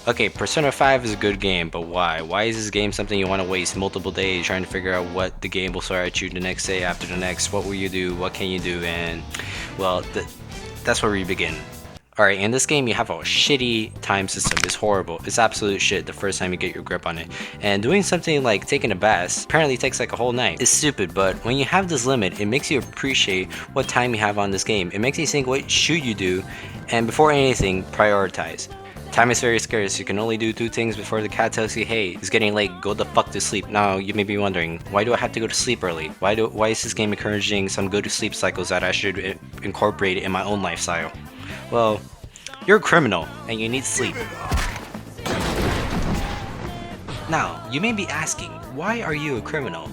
Okay, Persona 5 is a good game, but why? Why is this game something you want to waste multiple days trying to figure out what the game will throw at you the next day after the next? What will you do? What can you do? And, well, that's where we begin. Alright, in this game you have a shitty time system. It's horrible. It's absolute shit the first time you get your grip on it. And doing something like taking a bath apparently takes like a whole night. It's stupid, but when you have this limit, it makes you appreciate what time you have on this game. It makes you think what should you do, and before anything, prioritize. Time is very scarce. You can only do 2 things before the cat tells you, hey, it's getting late, go the fuck to sleep. Now, you may be wondering, why do I have to go to sleep early? Why is this game encouraging some go to sleep cycles that I should incorporate in my own lifestyle? Well, you're a criminal, and you need sleep. Now, you may be asking, why are you a criminal?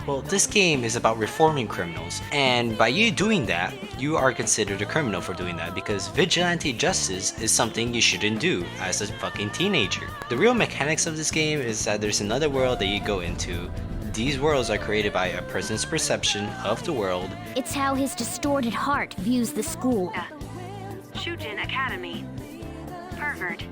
Well, this game is about reforming criminals, and by you doing that, you are considered a criminal for doing that because vigilante justice is something you shouldn't do as a fucking teenager. The real mechanics of this game is that there's another world that you go into. These worlds are created by a person's perception of the world. It's how his distorted heart views the school. Shujin Academy. Pervert.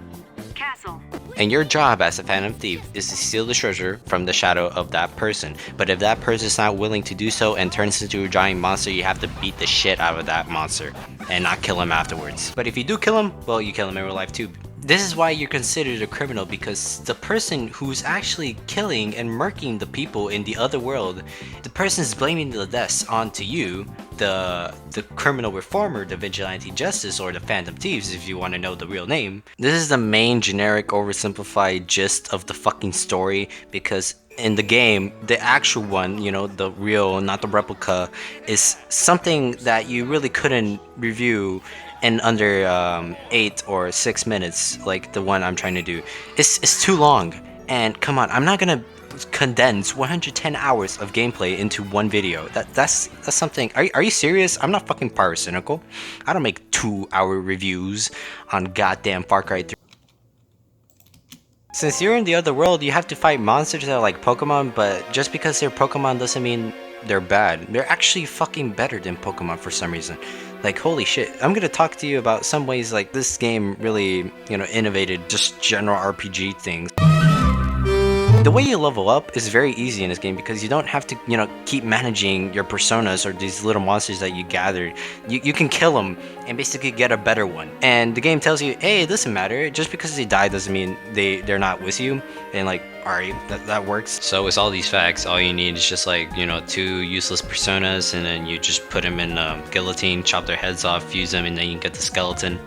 Castle. And your job as a phantom thief is to steal the treasure from the shadow of that person. But if that person is not willing to do so and turns into a giant monster, you have to beat the shit out of that monster and not kill him afterwards. But if you do kill him, well, you kill him in real life too. This is why you're considered a criminal, because the person who's actually killing and murking the people in the other world, the person is blaming the deaths onto you, the criminal reformer, the vigilante justice, or the phantom thieves if you want to know the real name. This is the main generic oversimplified gist of the fucking story, because in the game, the actual one, you know, the real, not the replica, is something that you really couldn't review in under 8 or 6 minutes, like the one I'm trying to do. It's too long, and come on, I'm not gonna condense 110 hours of gameplay into one video. That's something. Are you serious? I'm not fucking pyrocynical. I don't make 2-hour reviews on goddamn Far Cry 3. Since you're in the other world, you have to fight monsters that are like Pokemon, but just because they're Pokemon doesn't mean they're bad. They're actually fucking better than Pokemon for some reason. Like, holy shit. I'm gonna talk to you about some ways like this game really, you know, innovated just general RPG things. The way you level up is very easy in this game because you don't have to, you know, keep managing your personas or these little monsters that you gathered. You can kill them and basically get a better one. And the game tells you, hey, it doesn't matter. Just because they die doesn't mean they're not with you. And like, alright, that works. So with all these facts, all you need is just like, you know, 2 useless personas, and then you just put them in guillotine, chop their heads off, fuse them, and then you get the skeleton.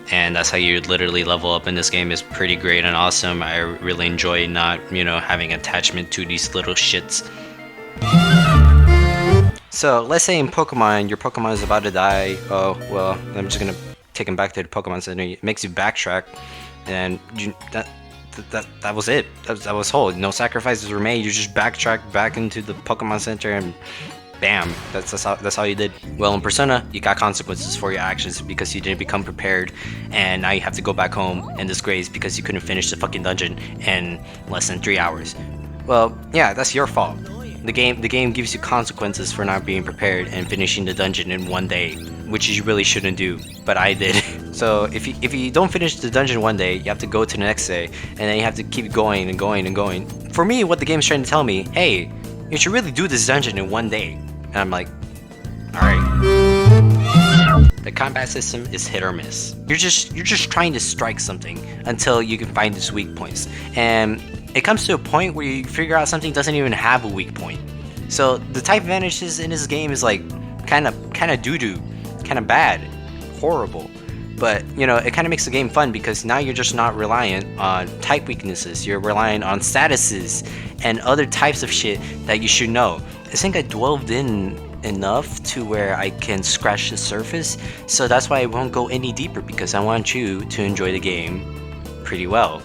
And that's how you literally level up in this game. Is pretty great and awesome. I really enjoy not, you know, having attachment to these little shits. So let's say in Pokemon, your Pokemon is about to die. Oh, well, I'm just gonna take him back to the Pokemon Center. It makes you backtrack, and that was it. That was whole. No sacrifices were made. You just backtrack back into the Pokemon Center and bam, that's how you did. Well, in Persona, you got consequences for your actions because you didn't become prepared, and now you have to go back home and disgrace because you couldn't finish the fucking dungeon in less than 3 hours. Well, yeah, that's your fault. The game gives you consequences for not being prepared and finishing the dungeon in 1 day, which you really shouldn't do, but I did. So if you don't finish the dungeon 1 day, you have to go to the next day, and then you have to keep going and going and going. For me, what the game's trying to tell me, hey, you should really do this dungeon in 1 day. And I'm like, alright. The combat system is hit or miss. You're just trying to strike something until you can find its weak points. And it comes to a point where you figure out something doesn't even have a weak point. So the type advantages in this game is like kinda doo-doo, kinda bad, horrible. But, you know, it kind of makes the game fun because now you're just not reliant on type weaknesses. You're relying on statuses and other types of shit that you should know. I think I delved in enough to where I can scratch the surface, so that's why I won't go any deeper, because I want you to enjoy the game pretty well.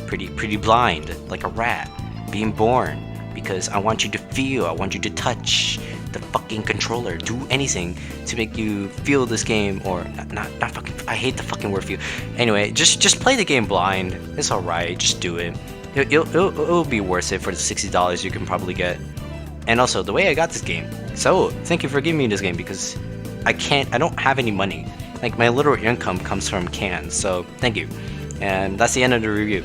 Pretty blind, like a rat being born, because I want you to feel, I want you to touch the fucking controller, do anything to make you feel this game, or not fucking, I hate the fucking word feel. Anyway, just play the game blind. It's alright, just do it. It'll be worth it for the $60 you can probably get. And also, the way I got this game. So, thank you for giving me this game, because I don't have any money. Like, my little income comes from cans, so thank you. And that's the end of the review.